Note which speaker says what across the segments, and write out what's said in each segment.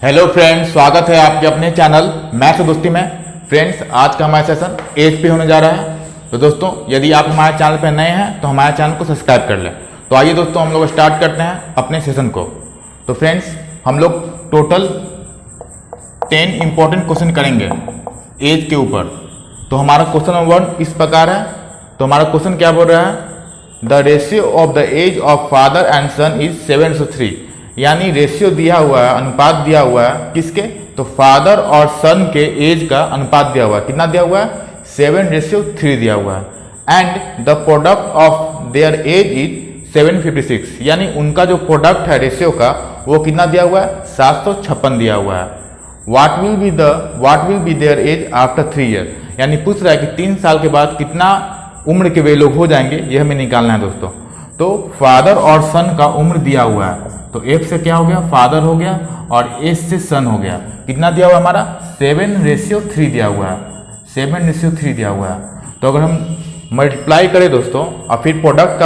Speaker 1: Hello friends, स्वागत है आपके अपने चैनल मैथ्स और दोस्ती में। फ्रेंड्स, आज का हमारा सेशन एज पे होने जा रहा है। तो दोस्तों, यदि आप हमारे चैनल पर नए हैं तो हमारे चैनल को सब्सक्राइब कर लें। तो आइए दोस्तों, हम लोग स्टार्ट करते हैं अपने सेशन को। तो फ्रेंड्स, हम लोग टोटल 10 इंपॉर्टेंट क्वेश्चन करेंगे एज के ऊपर। तो हमारा क्वेश्चन नंबर 1 इस प्रकार है। तो हमारा क्वेश्चन क्या बोल रहा है? The ratio of the age of father and son is 7:3। यानी रेशियो दिया हुआ है, अनुपात दिया हुआ है किसके? तो फादर और सन के एज का अनुपात दिया हुआ है। कितना दिया हुआ है? 7:3 दिया हुआ है। And the product of their age is 756। यानी उनका जो प्रोडक्ट है रेशियो का वो कितना दिया हुआ है? 756 दिया हुआ है। What will be their age after 3 year. यानी पूछ रहा है कि 3 साल के बाद कितना उम्र के वे लोग हो जाएंगे, ये हमें निकालना है दोस्तों। तो फादर और सन का उम्र दिया हुआ है। तो F से क्या हो गया? फादर हो गया, और S से सन हो गया। कितना दिया हुआ है हमारा? 7:3 दिया हुआ है। 7:3 दिया हुआ है। तो अगर हम मल्टीप्लाई करें दोस्तों, और फिर प्रोडक्ट का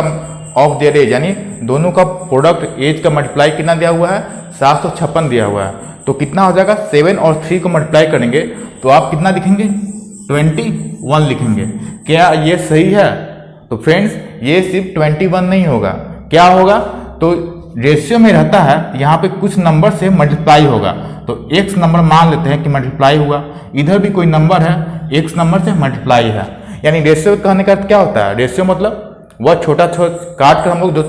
Speaker 1: ऑफ देयर एज, यानी दोनों का प्रोडक्ट एज का मल्टीप्लाई कितना दिया हुआ है? 756 दिया हुआ है। तो कितना हो जाएगा? 7 और 3 को मल्टीप्लाई करेंगे तो आप कितना लिखेंगे? 21 लिखेंगे। क्या ये सही है? तो फ्रेंड्स, ये सिर्फ 21 नहीं होगा। क्या होगा? तो रेशियो में रहता है, यहाँ पे कुछ नंबर से मल्टीप्लाई होगा। तो x नंबर मान लेते हैं कि मल्टीप्लाई हुआ, इधर भी कोई नंबर है x नंबर से मल्टीप्लाई है। यानी रेशियो कहने का अर्थ क्या होता है? रेशियो मतलब वह छोटा काट कर हम लोग जो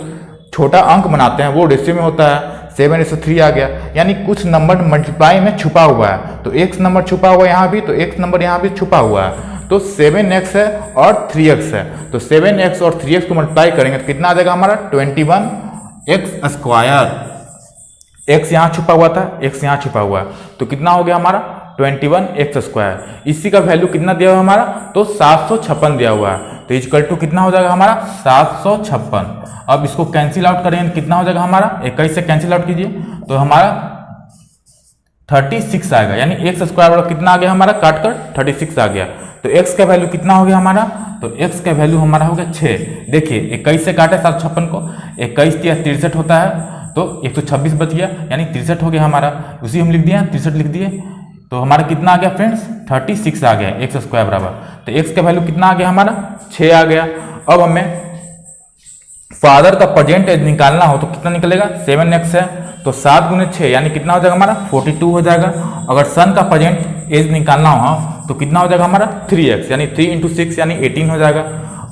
Speaker 1: छोटा अंक बनाते हैं वो रेशियो में होता है। 7:3 आ गया, यानी कुछ नंबर मल्टीप्लाई में छुपा हुआ है। तो x नंबर छुपा हुआ है यहाँ भी, तो x नंबर यहाँ भी छुपा हुआ है। तो 7x है और 3x है। तो 7x और 3x को मल्टीप्लाई करेंगे तो कितना आ जाएगा हमारा? 21x square. x यहाँ छुपा हुआ था, x यहाँ छुपा हुआ है, तो कितना हो गया हमारा? 21x square. इसी का वैल्यू कितना दिया हुआ है हमारा? तो 756 दिया हुआ है। तो इक्वल टू कितना हो जाएगा हमारा? 756। अब इसको कैंसिल आउट करेंगे कितना हो जाएगा हमारा? 21 से कैंसिल आउट कीजिए तो हमारा 36 आएगा। यानी x स्क्वायर वाला कितना आ गया हमारा? काट कर 36 आ गया। तो x का वैल्यू कितना हो गया हमारा? तो x का वैल्यू हमारा हो गया 6। देखिए 21 से काटे 756 को, 21 या 63 होता है, तो 126 बच गया, यानी 63 हो गया हमारा। उसी हम लिख दिया, 63 लिख दिए। तो हमारा कितना आ गया फ्रेंड्स? 36 आ गया x स्क्वायर बराबर। तो x का वैल्यू कितना आ गया हमारा? 6 आ गया। अब हमें फादर का प्रेजेंट एज निकालना हो तो कितना निकलेगा? 7x है, तो 7 गुने 6 यानी कितना हो जाएगा हमारा? 42 हो जाएगा। अगर सन का प्रेजेंट एज निकालना हो तो कितना हो जाएगा हमारा? 3x, यानी 3 × 6 यानी 18 हो जाएगा।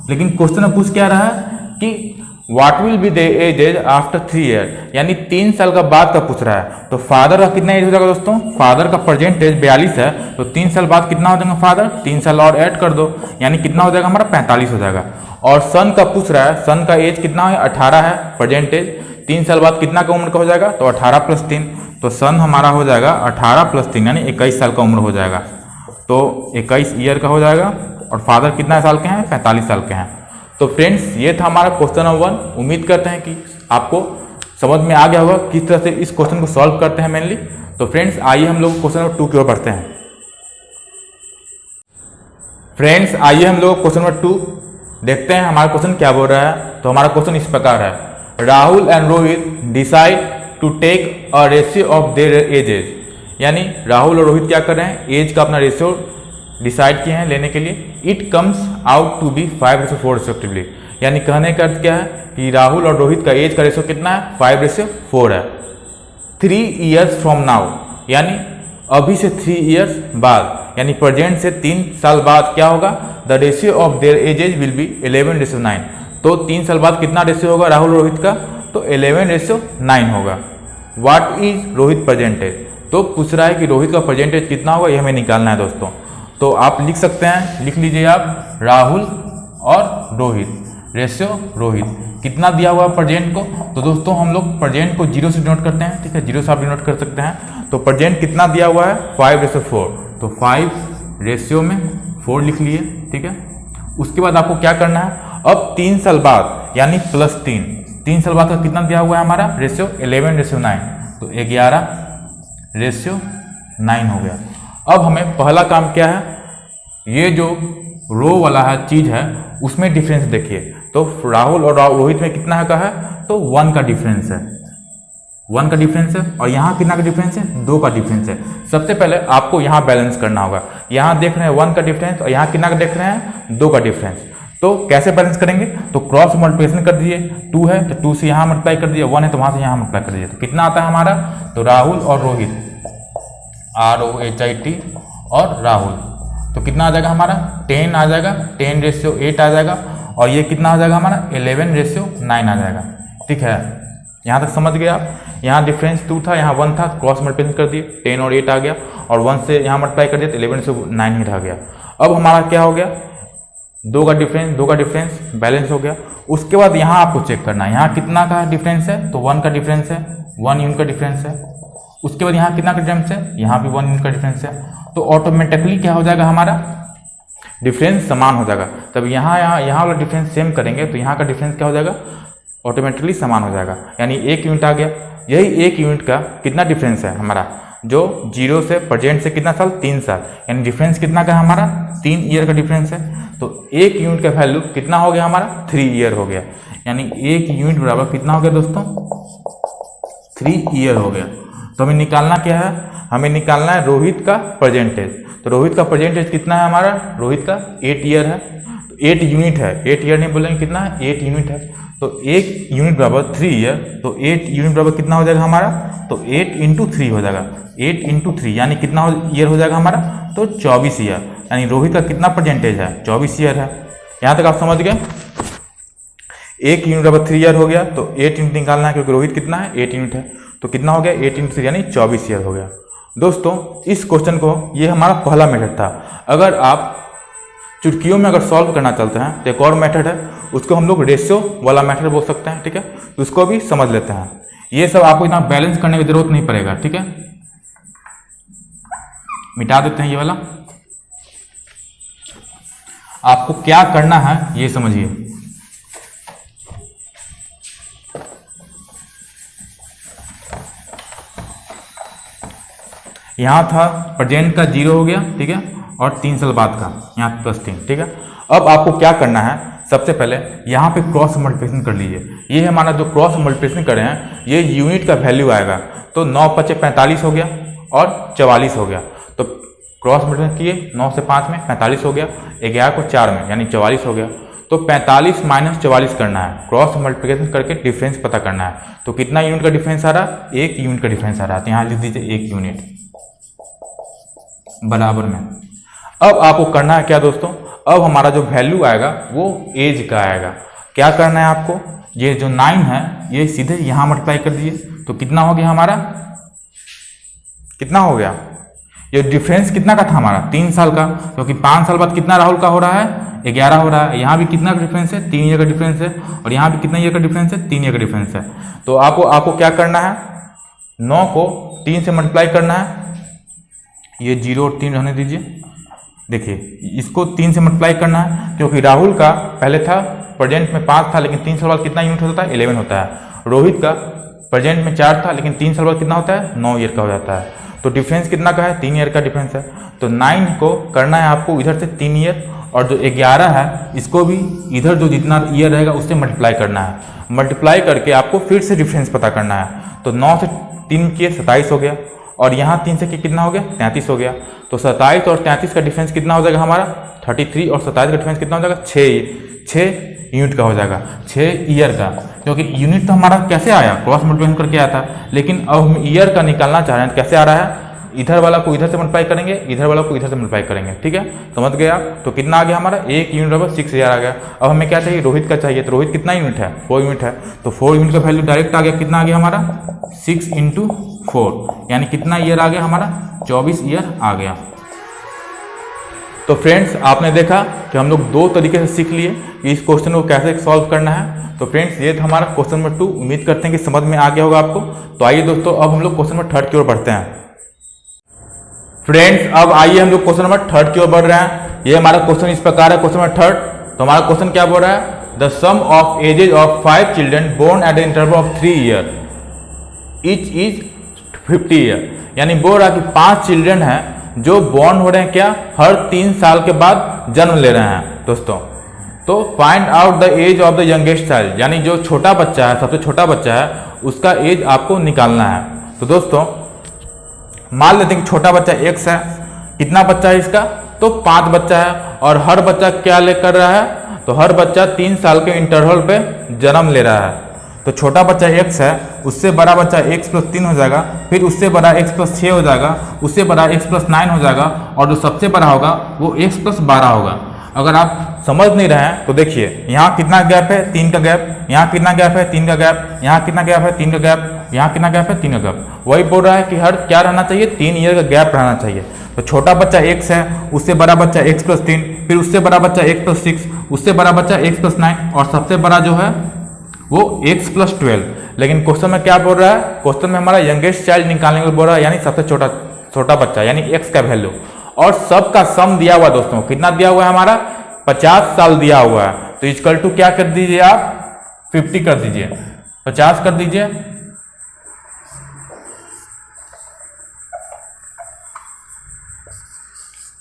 Speaker 1: लेकिन क्वेश्चन में पूछ क्या रहा है कि what will be the age after 3 year, यानी 3 साल का बाद का पूछ रहा है। तो फादर का कितना एज हो जाएगा दोस्तों? फादर का प्रेजेंट एज 42 है, तो 3 साल बाद कितना हो जाएगा फादर? 3 साल और ऐड कर दो, यानी कितना हो जाएगा हमारा? 45 हो जाएगा। और सन का पूछ रहा है, सन का एज कितना है? 18 है प्रेजेंट एज। 3 साल बाद कितना का उम्र का हो जाएगा? तो 18 + 3। तो सन हमारा हो जाएगा 18 + 3 यानी 21 साल का उम्र हो जाएगा। तो 21 ईयर का हो जाएगा। और फादर कितना साल के हैं? 45 साल के हैं। तो फ्रेंड्स, ये था हमारा क्वेश्चन नंबर 1। उम्मीद करते हैं कि आपको समझ में आ गया होगा किस तरह से इस क्वेश्चन को सॉल्व करते हैं मेनली। तो फ्रेंड्स, आइए हम लोग क्वेश्चन नंबर 2 की ओर बढ़ते हैं। फ्रेंड्स, आइए हम लोग क्वेश्चन नंबर 2 देखते हैं हमारा क्वेश्चन क्या बोल रहा है। तो हमारा क्वेश्चन इस प्रकार है, Rahul and Rohit decide to take a ratio of their ages. यानी राहुल और रोहित क्या कर रहे हैं? एज का अपना रेशियो डिसाइड किए हैं लेने के लिए। It comes out to be 5:4 respectively. यानी कहने का अर्थ क्या है कि राहुल और रोहित का एज का रेशियो कितना है? 5:4 है। 3 ईयर्स फ्रॉम नाउ, यानी अभी से 3 ईयर्स बाद, यानी प्रेजेंट से 3 साल बाद क्या होगा? The ratio of there edges will be 11:9। तो 3 साल बाद कितना रेशियो होगा राहुल और रोहित का? तो 11:9 होगा। What is Rohit present age? तो पूछ रहा है कि रोहित का प्रेजेंट एज कितना होगा, ये हमें निकालना है दोस्तों। तो आप लिख सकते हैं, लिख लीजिए आप, राहुल और रोहित, रेशियो रोहित कितना दिया हुआ प्रेजेंट को। तो दोस्तों हम लोग प्रेजेंट को 0 से डिनोट करते हैं, ठीक है, 0 से आप डिनोट कर सकते हैं। तो प्रेजेंट कितना दिया हुआ है? 5:4। तो 5/4 लिख लिए, ठीक है। उसके बाद आपको क्या करना है? अब 3 साल बाद यानी +3, 3 साल बाद का कितना दिया हुआ है हमारा रेशियो? 11:9। तो 11:9 हो गया। अब हमें पहला काम क्या है? ये जो रो वाला है चीज है उसमें डिफरेंस देखिए। तो राहुल और रोहित में कितना है का है? तो 1 का डिफरेंस है। 1 का डिफरेंस है और यहाँ कितना का डिफरेंस है, 2 का डिफरेंस है। सबसे पहले आपको यहाँ बैलेंस करना होगा। यहाँ देख रहे हैं 1 का डिफरेंस और यहाँ कितना का देख रहे हैं, 2 का डिफरेंस। तो कैसे बैलेंस करेंगे, तो क्रॉस मल्टीप्लिकेशन कर दीजिए। 2 है तो 2 से यहाँ मल्टीप्लाई कर दीजिए, 1 है तो वहाँ से यहाँ मल्टीप्लाई कर दीजिए। तो कितना आता है हमारा, तो राहुल और रोहित, ROHIT और राहुल, तो कितना आ जाएगा हमारा 10 आ जाएगा, 10:8 आ जाएगा। और ये कितना आ जाएगा हमारा 11:9 आ जाएगा। ठीक है, यहाँ तक समझ गए आप। यहाँ डिफरेंस 2 था, यहाँ 1 था, क्रॉस मल्टीप्लिकेशन कर दिए, 10 और 8 आ गया और 1 से यहाँ मल्टीप्लाई कर दिया तो 11:9 ही रह गया। अब हमारा क्या हो गया, 2 का डिफरेंस बैलेंस हो गया। उसके बाद यहाँ आपको चेक करना है, यहाँ कितना का डिफरेंस है, तो 1 का डिफरेंस है, 1 यूनिट का डिफरेंस है। उसके बाद यहाँ कितना का डिफरेंस है, यहाँ भी 1 यूनिट का डिफरेंस है। तो ऑटोमेटिकली क्या हो जाएगा, हमारा डिफरेंस समान हो जाएगा। तब यहाँ वाला डिफरेंस सेम करेंगे तो यहाँ का डिफरेंस क्या हो जाएगा, ऑटोमेटिकली समान हो जाएगा, यानी 1 यूनिट आ गया। यही 1 यूनिट का कितना डिफरेंस है हमारा, जो 0 से प्रेजेंट से कितना साल, 3 साल, यानी डिफरेंस कितना का हमारा 3 ईयर का डिफरेंस है। तो 1 यूनिट का वैल्यू कितना हो गया हमारा, 3 ईयर हो गया। यानी 1 यूनिट बराबर कितना हो गया दोस्तों, 3 ईयर हो गया। तो हमें निकालना क्या है, हमें निकालना है रोहित का परसेंटेज। तो रोहित का परसेंटेज कितना है हमारा, रोहित का 8 ईयर है, तो 8 यूनिट है, 8 ईयर नहीं बोलेंगे, कितना है 8 यूनिट है। तो 1 यूनिट बराबर 3 ईयर, तो 8 यूनिट बराबर कितना हो जाएगा हमारा, तो 8 × 3 हो जाएगा, 8 × 3 यानी कितना ईयर हो जाएगा हमारा, तो 24 ईयर। यानी रोहित का कितना परसेंटेज है, 24 ईयर है। यहाँ तक आप समझ गए। 1 यूनिट बराबर 3 ईयर हो गया, तो 8 यूनिट निकालना है क्योंकि रोहित कितना है, 8 यूनिट है। तो कितना हो गया, 8 × 3 यानी 24 ईयर हो गया। दोस्तों इस क्वेश्चन को, ये हमारा पहला मेथड था। अगर आप चुटकियों में अगर सॉल्व करना चाहते हैं तो एक और मेथड है, उसको हम लोग रेशियो वाला मेथड बोल सकते हैं। ठीक है, तो उसको भी समझ लेते हैं। ये सब आपको इतना बैलेंस करने की जरूरत नहीं पड़ेगा। ठीक है, मिटा देते हैं ये वाला। आपको क्या करना है ये समझिए। यहाँ था प्रेजेंट का 0 हो गया, ठीक है, और 3 साल बाद का यहाँ +3। ठीक है, अब आपको क्या करना है, सबसे पहले यहाँ पे क्रॉस मल्टीप्लिकेशन कर लीजिए। ये हमारा जो क्रॉस मल्टीप्लिकेशन करे हैं, ये यूनिट का वैल्यू आएगा। तो 9 × 5 = 45 हो गया और 44 हो गया। तो क्रॉस मल्टीप्लिकेशन किए, 9 से 5 में 45 हो गया, 11 को 4 में यानी 44 हो गया। तो 45 - 44 करना है, क्रॉस मल्टीप्लिकेशन करके डिफरेंस पता करना है। तो कितना यूनिट का डिफरेंस आ रहा है, 1 यूनिट का डिफरेंस आ रहा है। तो यहाँ लिख दीजिए 1 यूनिट बराबर में। अब आपको करना है क्या दोस्तों, अब हमारा जो वैल्यू आएगा वो एज का आएगा। क्या करना है आपको, ये जो 9 है ये सीधे यहाँ मल्टीप्लाई कर दीजिए। तो कितना हो गया हमारा, कितना हो गया, ये डिफरेंस कितना का था हमारा 3 साल का, क्योंकि 5 साल बाद कितना राहुल का हो रहा है, 11 हो रहा है। यहाँ भी कितना डिफरेंस है, 3 ईयर का डिफरेंस है, और यहाँ भी कितना ईयर का डिफरेंस है, 3 ईयर का डिफरेंस है। तो आपको क्या करना है, 9 को 3 से मल्टीप्लाई करना है। ये 0 और 3 रहने दीजिए। देखिए इसको 3 से मल्टीप्लाई करना है, क्योंकि राहुल का पहले था प्रेजेंट में 5 था, लेकिन 3 साल बाद कितना यूनिट होता है, 11 होता है। रोहित का प्रेजेंट में 4 था, लेकिन 3 साल बाद कितना होता है, 9 ईयर का हो जाता है। तो डिफरेंस कितना का है, 3 ईयर का डिफरेंस है। तो 9 को करना है आपको इधर से 3 ईयर, और जो 11 है इसको भी इधर जो जितना ईयर रहेगा उससे मल्टीप्लाई करना है। मल्टीप्लाई करके आपको फिर से डिफरेंस पता करना है। तो 9 से 3 किए 27 हो गया, और यहाँ 3 से कितना हो गया, 33 हो गया। तो 27 और 33 का डिफरेंस कितना हो जाएगा हमारा, 33, और 27 का डिफरेंस कितना हो जाएगा, 6 यूनिट का हो जाएगा, 6 ईयर का। क्योंकि यूनिट तो हमारा कैसे आया, क्रॉस मल्टीप्लिकेशन करके आया था, लेकिन अब हम ईयर का निकालना चाह रहे हैं। कैसे आ रहा है, इधर वाला को इधर से मल्टीप्लाई करेंगे, इधर वाला को इधर से मल्टीप्लाई करेंगे। ठीक है, समझ गए आप। तो कितना आ गया हमारा, 1 यूनिट बराबर 6 ईयर आ गया। अब हमें क्या चाहिए, रोहित का चाहिए। तो रोहित कितना यूनिट है, 4 यूनिट है। तो 4 यूनिट का वैल्यू डायरेक्ट आ गया, कितना आ गया हमारा, 6 × 4 यानी कितना ईयर आ गया हमारा, 24 ईयर आ गया। तो फ्रेंड्स आपने देखा कि हम लोग 2 तरीके से सीख लिए कि इस क्वेश्चन को कैसे सॉल्व करना है। तो फ्रेंड्स ये था हमारा क्वेश्चन नंबर 2। उम्मीद करते हैं कि समझ में आ गया होगा आपको। तो आइए दोस्तों अब हम लोग क्वेश्चन नंबर 3 की ओर बढ़ते हैं। फ्रेंड्स अब आइए हम लोग क्वेश्चन नंबर 3 की ओर बढ़ रहे हैं। ये हमारा क्वेश्चन इस प्रकार है, क्वेश्चन नंबर 3। तो हमारा क्वेश्चन क्या बोल रहा है, the sum of ages of 5 children born at the interval of 3 year each is 50 year. यानी बोल रहा है कि 5 चिल्ड्रन हैं जो बॉर्न हो रहे हैं क्या, हर 3 साल के बाद जन्म ले रहे हैं दोस्तों। तो find out the age of the youngest child, यानी जो छोटा बच्चा है, सबसे छोटा बच्चा है, उसका एज आपको निकालना है। तो दोस्तों मान लेते हैं कि छोटा बच्चा x है, कितना बच्चा है इसका, तो 5 बच्चा है, और हर बच्चा क्या ले कर रहा है, तो हर बच्चा 3 साल के इंटरवल पे जन्म ले रहा है। तो छोटा बच्चा x है, उससे बड़ा बच्चा x + 3 हो जाएगा, फिर उससे बड़ा x + 6 हो जाएगा, उससे बड़ा x + 9 हो जाएगा, और जो सबसे बड़ा होगा वो x + 12 होगा। अगर आप समझ नहीं रहे हैं तो देखिए यहाँ कितना गैप है, 3 का गैप, यहाँ कितना गैप है, 3 का गैप, यहाँ कितना गैप है, 3 का गैप, यहाँ कितना गैप है, 3 का गैप। वही बोल रहा है कि हर क्या रहना चाहिए, 3 ईयर का गैप रहना चाहिए। तो छोटा बच्चा x है, उससे बड़ा बच्चा x + 3, फिर उससे बड़ा बच्चा x + 6, उससे बड़ा बच्चा x + 9, और सबसे बड़ा जो है वो x + 12। लेकिन क्वेश्चन में क्या बोल रहा है, क्वेश्चन में हमारा यंगेस्ट चाइल्ड निकालने को बोल रहा है, यानी सबसे छोटा बच्चा, यानी x का वैल्यू, और सबका सम दिया हुआ दोस्तों, कितना दिया हुआ है हमारा, 50 साल दिया हुआ है। तो इक्वल टू क्या कर दीजिए आप, 50 कर दीजिए, 50 कर दीजिए,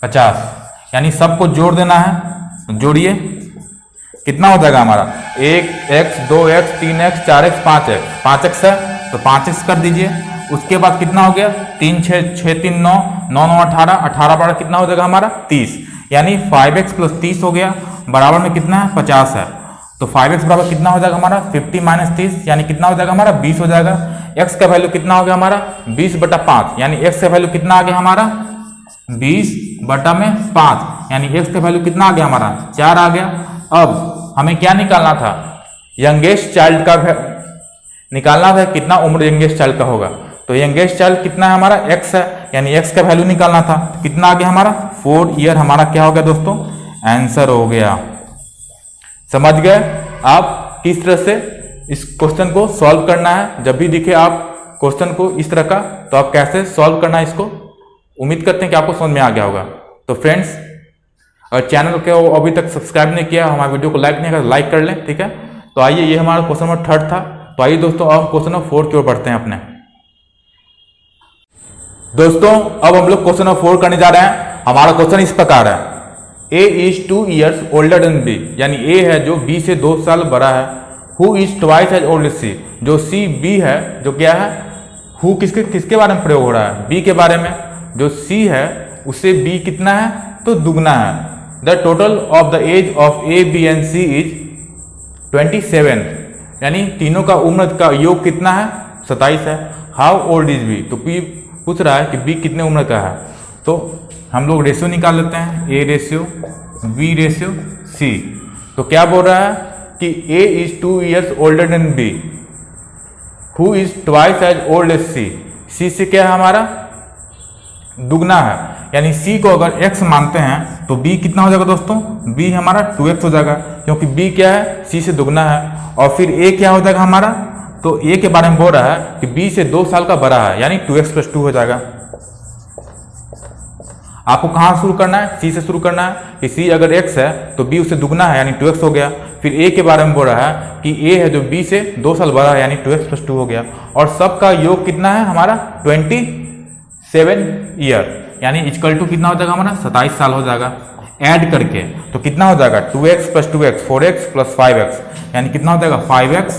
Speaker 1: 50, यानी सबको जोड़ देना है। जोड़िए, कितना हो जाएगा हमारा, 1x 2x 3x 4x 5x, 5x है तो 5x कर दीजिए। उसके बाद कितना हो गया, 3 6 6 3 9 9 9 18, 18 बड़ा कितना हो जाएगा हमारा 30, यानी 5x + 30 हो गया, बराबर में कितना है 50 है। तो 5x बराबर कितना हो जाएगा हमारा 50 - 30, यानी कितना हो जाएगा हमारा 20 हो जाएगा। x का वैल्यू कितना हो गया हमारा 20/5, यानी x का वैल्यू कितना आ गया हमारा 20/5, यानी x का वैल्यू कितना आ गया हमारा 4 आ गया। अब हमें क्या निकालना था, यंगेस्ट चाइल्ड का निकालना था, कितना उम्र यंगेस्ट चाइल्ड का होगा। तो यंगेस्ट चाइल्ड कितना है हमारा x है, यानी x का वैल्यू निकालना था, कितना आ गया हमारा 4 ईयर, हमारा क्या हो गया दोस्तों, आंसर हो गया। समझ गए आप किस तरह से इस क्वेश्चन को सॉल्व करना है। जब भी दिखे आप क्वेश्चन को इस तरह का, तो आप कैसे सॉल्व करना है इसको, उम्मीद करते हैं कि आपको समझ में आ गया होगा। तो फ्रेंड्स, अगर चैनल को अभी तक सब्सक्राइब नहीं किया, हमारे वीडियो को लाइक नहीं किया, लाइक कर लें, ठीक है। तो आइए, ये हमारा क्वेश्चन नंबर 3 था। तो आइए दोस्तों, अब क्वेश्चन नंबर 4 की ओर बढ़ते हैं अपने। दोस्तों अब हम लोग क्वेश्चन नंबर 4 करने जा रहे हैं। हमारा क्वेश्चन इस प्रकार है, A is 2 years older than B, यानी A है जो B से 2 साल बड़ा है। Who is twice as old as C, जो C B है, जो क्या है, Who किसके बारे में प्रयोग हो रहा है, B के बारे में। जो C है उससे B कितना है, तो दुगना है। The total of the age of A B and C is 27, यानी तीनों का उम्र का योग कितना है, 27 है। हाउ ओल्ड इज B, तो P पूछ रहा है कि B कितने उम्र का है। तो हम लोग रेशियो निकाल लेते हैं, A ratio B ratio C। तो क्या बोल रहा है कि A is 2 years older than B, who is twice as old as C। C से क्या है हमारा दुगना है, यानी C को अगर x मानते हैं तो B कितना हो जाएगा दोस्तों, B हमारा 2x हो जाएगा, क्योंकि B क्या है, C से दुगना है। और फिर A क्या हो जाएगा हमारा, तो A के बारे में बोल रहा है कि B से 2 साल का बड़ा है, यानी 2x + 2 हो जाएगा। आपको कहाँ शुरू करना है, C से शुरू करना है कि C अगर x है तो B उससे दुगना है, यानी 2x हो गया। फिर A के बारे में बोल रहा है कि A है जो B से 2 साल बड़ा है, यानी 2x + 2 हो गया। और सबका योग कितना है हमारा 27 ईयर, यानी इक्वल टू कितना हो जाएगा हमारा 27 साल हो जाएगा। ऐड करके तो कितना हो जाएगा 2x + 2x 4x + 5x, यानी कितना हो जाएगा 5x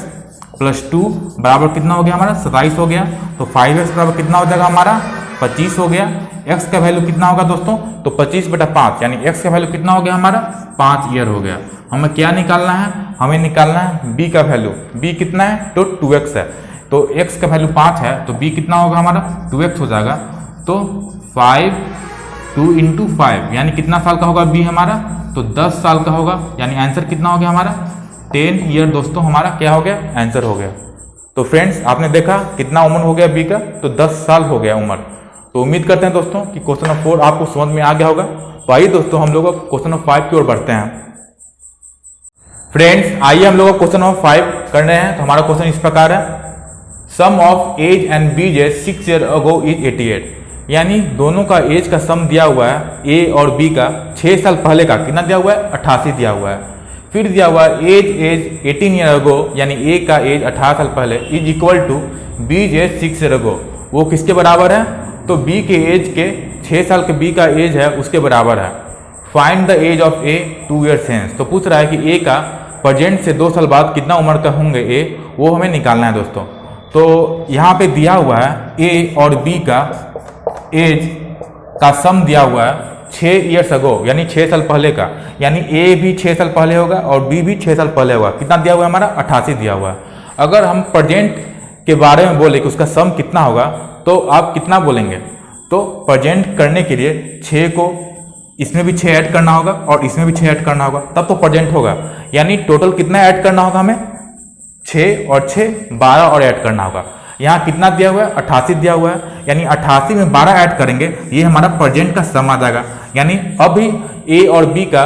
Speaker 1: + 2 बराबर कितना हो गया हमारा 27 हो गया। तो 5x बराबर कितना हो जाएगा हमारा 25 हो गया। x का वैल्यू कितना होगा दोस्तों, तो 25/5, यानी x का वैल्यू कितना हो गया हमारा 5 ईयर हो गया। हमें क्या निकालना है, हमें निकालना है b का वैल्यू। b कितना है, तो 2x है, तो x का वैल्यू 5 है, तो b कितना होगा हमारा 2x हो जाएगा। तो 2 × 5, यानी कितना साल का होगा b हमारा, तो 10 साल का होगा, यानी आंसर कितना हो गया हमारा 10 ईयर दोस्तों, हमारा क्या हो गया आंसर हो गया। तो फ्रेंड्स आपने देखा कितना उम्र हो गया b का, तो 10 साल हो गया उम्र। तो उम्मीद करते हैं दोस्तों कि क्वेश्चन नंबर 4 आपको समझ में आ गया होगा। तो आइए दोस्तों हम लोग क्वेश्चन नंबर 5 की ओर बढ़ते हैं। फ्रेंड्स आइए हम लोग क्वेश्चन नंबर 5 कर रहे हैं। तो हमारा क्वेश्चन इस प्रकार है, सम ऑफ एज एंड बीज 6 years ago इज 88, यानी दोनों का एज का सम दिया हुआ है ए और बी का 6 साल पहले का कितना दिया हुआ है 88 दिया हुआ है। फिर दिया हुआ है एज 18 years ago, यानी ए का एज 18 साल पहले इज इक्वल टू बीज एज 6 years ago, वो किसके बराबर है, तो बी के एज के 6 साल के बी का एज है उसके बराबर है। Find the age of A 2 years hence, तो पूछ रहा है कि ए का प्रेजेंट से 2 साल बाद कितना उम्र का होंगे ए, वो हमें निकालना है दोस्तों। तो यहाँ पे दिया हुआ है ए और बी का एज का सम दिया हुआ है 6 ईयर्स अगो, यानी 6 साल पहले का, यानी ए भी 6 साल पहले होगा और बी भी 6 साल पहले होगा। कितना दिया हुआ है हमारा? 88 दिया हुआ है। अगर हम प्रेजेंट के बारे में बोले कि उसका सम कितना होगा, तो आप कितना बोलेंगे? तो प्रेजेंट करने के लिए 6 को इसमें भी 6 ऐड करना होगा और इसमें भी 6 ऐड करना होगा, तब तो प्रेजेंट होगा। यानी टोटल कितना ऐड करना होगा हमें? 6 और 6 12 और ऐड करना होगा। यहाँ कितना दिया हुआ है? 88 दिया हुआ है, यानी 88 में 12 ऐड करेंगे, ये हमारा प्रेजेंट का सम आ जाएगा। यानी अभी ए और बी का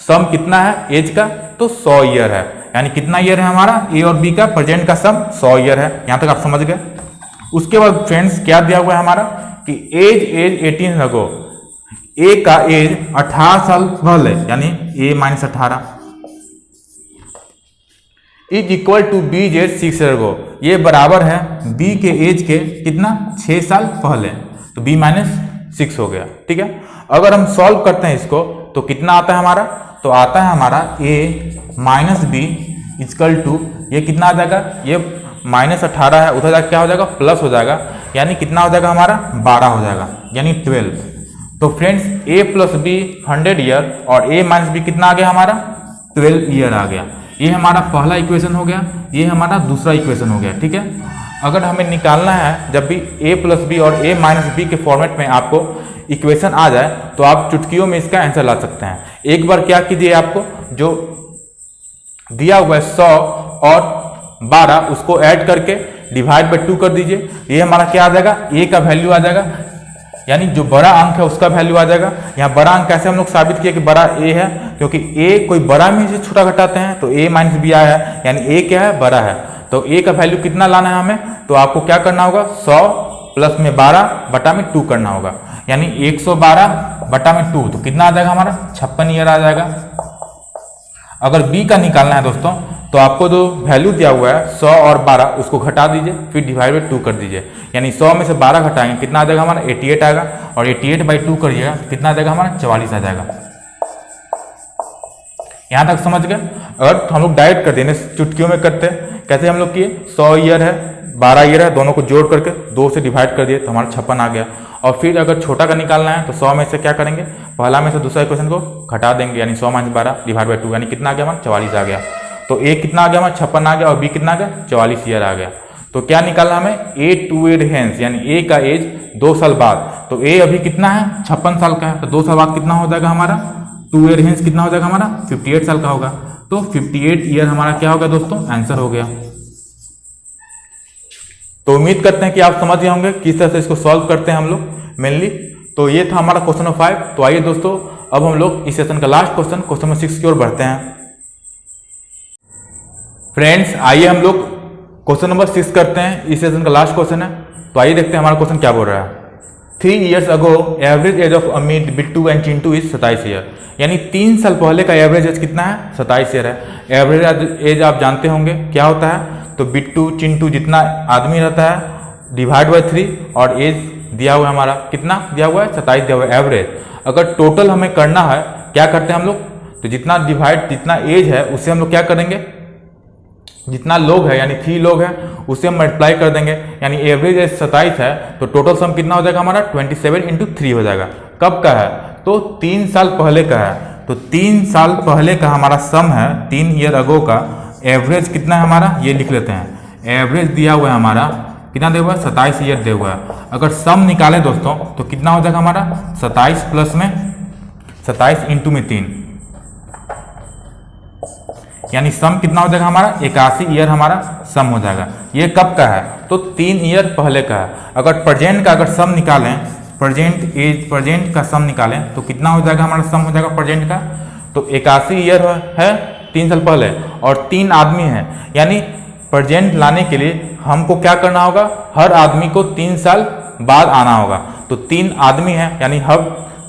Speaker 1: सम कितना है एज का? तो 100 ईयर है। यानी कितना ईयर है हमारा? ए और बी का प्रेजेंट का सम 100 ईयर है। यहाँ तक आप समझ गए। उसके बाद फ्रेंड्स क्या दिया हुआ है हमारा कि एज 18 अगो, ए का एज 18 साल पहले, यानी A minus 18 is equal to B as 6 year ago, ये बराबर है बी के एज के कितना? 6 साल पहले, तो बी माइनस 6 हो गया। ठीक है, अगर हम सॉल्व करते हैं इसको तो कितना आता है हमारा? तो आता है हमारा ए माइनस बी इक्वल टू, ये कितना आ जाएगा? ये माइनस 18 है, उधर जाकर क्या हो जाएगा? प्लस हो जाएगा, यानी कितना हो जाएगा हमारा? 12 हो जाएगा, यानी 12। तो फ्रेंड्स ए प्लस बी 100 ईयर और ए माइनस बी कितना आ गया हमारा? 12 ईयर आ गया। ये हमारा पहला इक्वेशन हो गया, ये हमारा दूसरा इक्वेशन हो गया। ठीक है, अगर हमें निकालना है जब भी ए प्लस बी और ए माइनस बी के फॉर्मेट में आपको इक्वेशन आ जाए, तो आप चुटकियों में इसका आंसर ला सकते हैं। एक बार क्या कीजिए, आपको जो दिया हुआ है 100 और 12 उसको ऐड करके डिवाइड बाई 2 कर दीजिए। ये हमारा क्या आ जाएगा? ए का वैल्यू आ जाएगा, यानी जो बड़ा अंक है उसका वैल्यू आ जाएगा। यहाँ बड़ा अंक कैसे हम लोग साबित किए कि बड़ा ए है? क्योंकि ए कोई बड़ा में से छोटा घटाते हैं, तो ए माइनस बी आया है, यानी ए क्या है? बड़ा है। तो ए का वैल्यू कितना लाना है हमें? तो आपको क्या करना होगा? 100 प्लस में 12 बटा में 2 करना होगा, यानी 112 बटा में 2, तो कितना आ जाएगा हमारा? 56 ईयर आ जाएगा। अगर बी का निकालना है दोस्तों, तो आपको जो वैल्यू दिया हुआ है 100 और 12 उसको घटा दीजिए, फिर डिवाइड बाई 2 कर दीजिए, यानी 100 में से 12 घटाएंगे, कितना आ जाएगा हमारा? 88 आएगा, और 88 बाई 2 करिएगा, कितना आ जाएगा हमारा? 44 आ जाएगा। यहाँ तक समझ गए। अगर हम लोग डायरेक्ट कर देंगे, चुटकियों में करते हैं, कैसे हम लोग किए? 100 ईयर है, 12 ईयर है, दोनों को जोड़ करके 2 से डिवाइड कर दिए, तो हमारा 56 आ गया। और फिर अगर छोटा का निकालना है तो 100 में से क्या करेंगे? पहला में से दूसरा इक्वेशन को घटा देंगे, यानी 100 माइनस 12 डिवाइड बाई 2, यानी कितना आ गया हमारा? 44 आ गया। तो ए कितना आ गया हमारा? 56 आ गया, और बी कितना आ गया? 44 ईयर आ गया। तो क्या निकालना हमें? ए 2 ईयर हेंस, यानी ए का एज 2 साल बाद। तो ए अभी कितना है? 56 साल का है, तो 2 साल बाद कितना हो जाएगा हमारा? 2 ईयर हेंस कितना हो जाएगा हमारा? 58 साल का होगा। तो 58 ईयर हमारा क्या होगा दोस्तों? आंसर हो गया। तो उम्मीद करते हैं कि आप समझ गए होंगे किस तरह से इसको सॉल्व करते हैं हम लोग मेनली। तो ये था हमारा क्वेश्चन नंबर 5। तो आइए दोस्तों, अब हम लोग इस सेशन का लास्ट क्वेश्चन नंबर 6 की ओर बढ़ते हैं। फ्रेंड्स आइए हम लोग क्वेश्चन नंबर 6 करते हैं, इस सेशन का लास्ट क्वेश्चन है। तो आइए देखते हैं हमारा क्वेश्चन क्या बोल रहा है। 3 years ago average age of Amit, Bittu and Chintu is 27 year, यानी 3 साल पहले का एवरेज एज कितना है? 27 ईयर है। एवरेज एज आप जानते होंगे क्या होता है? तो बिट्टू चिंटू जितना आदमी रहता है डिवाइड बाई 3, और एज दिया हुआ है हमारा, कितना दिया हुआ है? 27 दिया हुआ है एवरेज। अगर टोटल हमें करना है, क्या करते हैं हम लोग? तो जितना डिवाइड, जितना एज है उससे हम लोग क्या करेंगे? जितना लोग है, यानी 3 लोग हैं, उससे हम मल्टीप्लाई कर देंगे, यानी एवरेज एज 27 है, तो टोटल सम कितना हो जाएगा हमारा? 27 इंटू 3 हो जाएगा। कब का है? तो 3 साल पहले का है। तो 3 साल पहले का हमारा सम है, 3 ईयर अगो का एवरेज कितना है हमारा? ये लिख लेते हैं। एवरेज दिया हुआ है हमारा, कितना दिया हुआ है? 27 ईयर दिया हुआ है। अगर सम निकालें दोस्तों तो कितना हो जाएगा हमारा? 27 प्लस में 27 इंटू में 3, यानी सम कितना हो जाएगा हमारा? 81 ईयर हमारा सम हो जाएगा। ये कब का है? तो 3 ईयर पहले का है। अगर प्रेजेंट का अगर सम निकालें, प्रेजेंट एज, प्रेजेंट का सम निकालें तो कितना हो जाएगा हमारा? सम हो जाएगा प्रेजेंट का, तो 81 ईयर है 3 साल पहले, और 3 आदमी हैं, यानी प्रेजेंट लाने के लिए हमको क्या करना होगा? हर आदमी को 3 साल बाद आना होगा। तो 3 आदमी हैं, यानी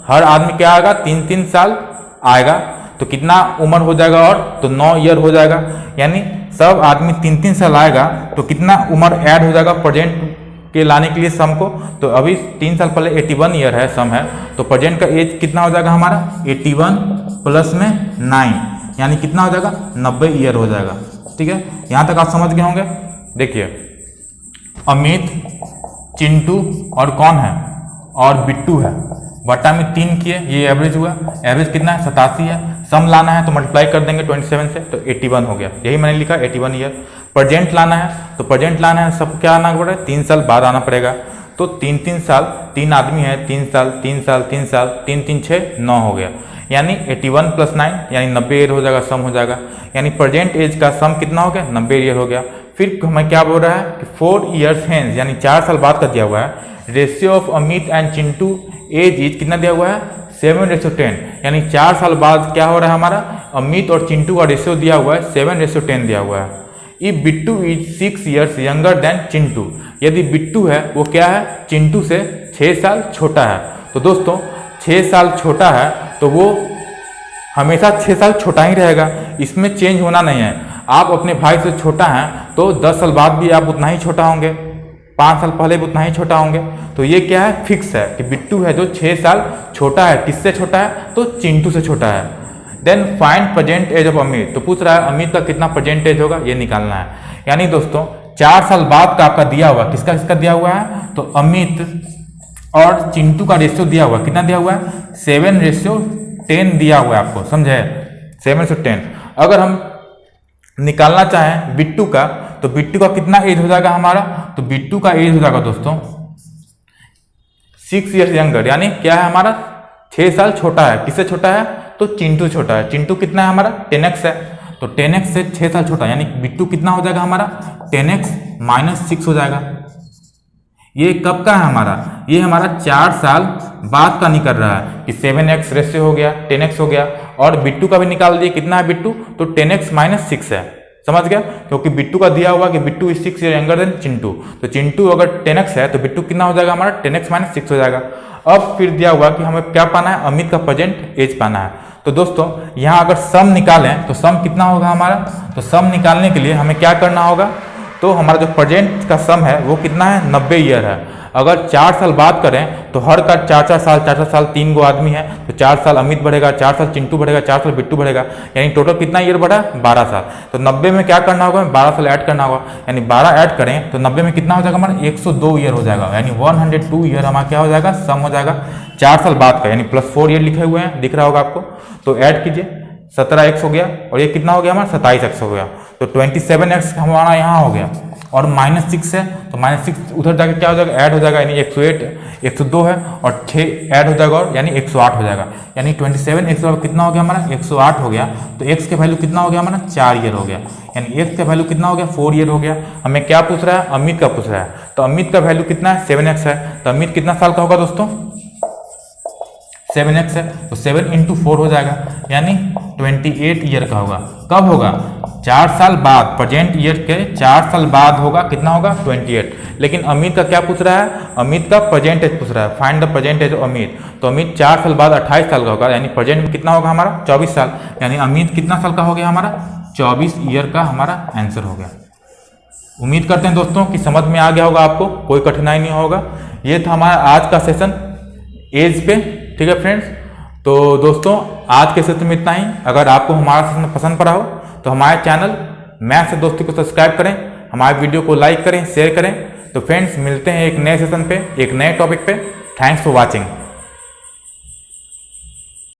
Speaker 1: हर आदमी क्या आएगा? 3-3 साल आएगा, तो कितना उम्र हो जाएगा? और तो 9 ईयर हो जाएगा, यानी सब आदमी 3-3 साल आएगा, तो कितना उम्र ऐड हो जाएगा प्रेजेंट के लाने के लिए सम को? तो अभी 3 साल पहले 81 ईयर है सम है, तो प्रेजेंट का एज कितना हो जाएगा हमारा? 81 प्लस में 9, यानी कितना हो जाएगा? 90 ईयर हो जाएगा। ठीक है, यहाँ तक आप समझ गए होंगे। देखिए अमित, चिंटू और कौन है, और बिट्टू है, बटा में 3 किए, ये एवरेज हुआ। एवरेज कितना है, 87 है। सम लाना है तो मल्टीप्लाई कर देंगे 27 से, तो 81 हो गया। यही मैंने लिखा 81 ईयर। प्रेजेंट लाना है तो प्रेजेंट लाना है, सब क्या आना पड़ेगा, 3 साल बाद आना पड़ेगा। तो 3 साल, 3 आदमी है, 3 साल 3 साल 3 साल 3 3 6 9 हो गया, यानी 81 + 9 यानी 90 ईयर हो जाएगा, सम हो जाएगा। यानी प्रेजेंट एज का सम कितना हो गया, 90 ईयर हो गया। फिर हमें क्या बोल रहा है कि 4 ईयर्स हेंस यानी 4 साल बाद का दिया हुआ है। Ratio of Amit and Chintu age is कितना दिया हुआ है, 7:10, यानी 4 साल बाद क्या हो रहा है हमारा, अमित और चिंटू का रेशियो दिया हुआ है 7:10 दिया हुआ है। If Bittu is 6 years younger than Chintu, यदि बिट्टू है वो क्या है, चिंटू से 6 साल छोटा है। तो दोस्तों 6 साल छोटा है तो वो हमेशा 6 साल छोटा ही रहेगा, इसमें चेंज होना नहीं है। आप अपने भाई से छोटा हैं तो 10 साल बाद भी आप उतना ही छोटा होंगे, 5 साल पहले भी उतना ही छोटा होंगे। तो ये क्या है, फिक्स है कि बिट्टू है जो 6 साल छोटा है। किससे छोटा है, तो चिंटू से छोटा है। Then find present age of Amit, तो पूछ रहा है अमित का कितना प्रेजेंट एज होगा, ये निकालना है। यानी दोस्तों 4 साल बाद का आपका दिया हुआ, किसका किसका दिया हुआ है, तो अमित और चिंटू का रेशियो दिया हुआ, कितना दिया हुआ है, 7:10 दिया हुआ है आपको, समझे, 7:10। अगर हम निकालना चाहें बिट्टू का, तो बिट्टू का कितना एज हो जाएगा हमारा, तो बिट्टू का एज हो जाएगा दोस्तों 6 ईयर्स यंगर, यानी क्या है हमारा 6 साल छोटा है। किससे छोटा है, तो चिंटू छोटा है। चिंटू कितना है हमारा, 10x है, तो 10x से 6 साल छोटा, यानी बिट्टू कितना हो जाएगा हमारा, 10x - 6 हो जाएगा। ये कब का है हमारा, ये हमारा 4 साल बाद का निकल रहा है कि 7x रेशियो हो गया, 10x हो गया। और बिट्टू का भी निकाल दिए, कितना है बिट्टू, तो 10x - 6 है, समझ गया, क्योंकि बिट्टू का दिया हुआ कि Bittu is 6 year younger than Chintu, तो चिंटू अगर 10x है तो बिट्टू कितना हो जाएगा हमारा, 10x - 6 हो जाएगा। अब फिर दिया हुआ कि हमें क्या पाना है, अमित का प्रेजेंट एज पाना है। तो दोस्तों यहाँ अगर सम निकालें तो सम कितना होगा हमारा, तो सम निकालने के लिए हमें क्या करना होगा, तो हमारा जो प्रेजेंट का सम है वो कितना है, 90 ईयर है। अगर 4 साल बाद करें तो हर का 4-4 साल 4-4 साल 3 गो आदमी है, तो 4 साल अमित बढ़ेगा, 4 साल चिंटू बढ़ेगा, 4 साल बिट्टू बढ़ेगा, यानी टोटल कितना ईयर बढ़ा, 12 साल। तो 90 में क्या करना होगा, 12 साल ऐड करना होगा, यानी 12 ऐड करें तो 90 में कितना हो जाएगा हमारा, 102 ईयर हो जाएगा, यानी 102 ईयर हमारा क्या हो जाएगा, सम हो जाएगा 4 साल बाद का, यानी +4 ईयर लिखे हुए हैं, दिख रहा होगा आपको। तो ऐड कीजिए, 17x हो गया, और ये कितना हो गया हमारा, 27x हो गया। तो 27x हमारा यहाँ हो गया, और -6 है तो -6 उधर जाके क्या हो जाएगा, ऐड हो जाएगा, यानी 108 102 है, और 6 ऐड हो जाएगा, और यानी 108 हो जाएगा। यानी 27x कितना हो गया हमारा, 108 हो गया। तो x के वैल्यू कितना हो गया हमारा, 4 ईयर हो गया, यानी x का वैल्यू कितना हो गया, 4 ईयर हो गया। हमें क्या पूछ रहा है, अमित का पूछ रहा है, तो अमित का वैल्यू कितना है, 7x है। तो अमित कितना साल का होगा दोस्तों, 7x है, तो 7 × 4 हो जाएगा, यानी 28 ईयर का होगा। कब होगा, 4 साल बाद, प्रेजेंट ईयर के 4 साल बाद होगा, कितना होगा, 28। लेकिन अमित का क्या पूछ रहा है, अमित का प्रेजेंट एज पूछ रहा है, find the present age Amit. तो अमित 4 साल बाद 28 साल का होगा, यानी प्रेजेंट में कितना होगा हमारा, 24 साल, यानी अमित कितना साल का हो गया हमारा, 24 ईयर का हमारा आंसर हो गया। उम्मीद करते हैं दोस्तों कि समझ में आ गया होगा, आपको कोई कठिनाई नहीं होगा। ये था हमारा आज का सेशन एज पे, ठीक है फ्रेंड्स। तो दोस्तों आज के सेशन में इतना ही। अगर आपको हमारा सेशन पसंद पड़ा हो तो हमारे चैनल मैथ से दोस्ती को सब्सक्राइब करें, हमारे वीडियो को लाइक करें, शेयर करें। तो फ्रेंड्स मिलते हैं एक नए सेशन पे, एक नए टॉपिक पे। Thanks for watching.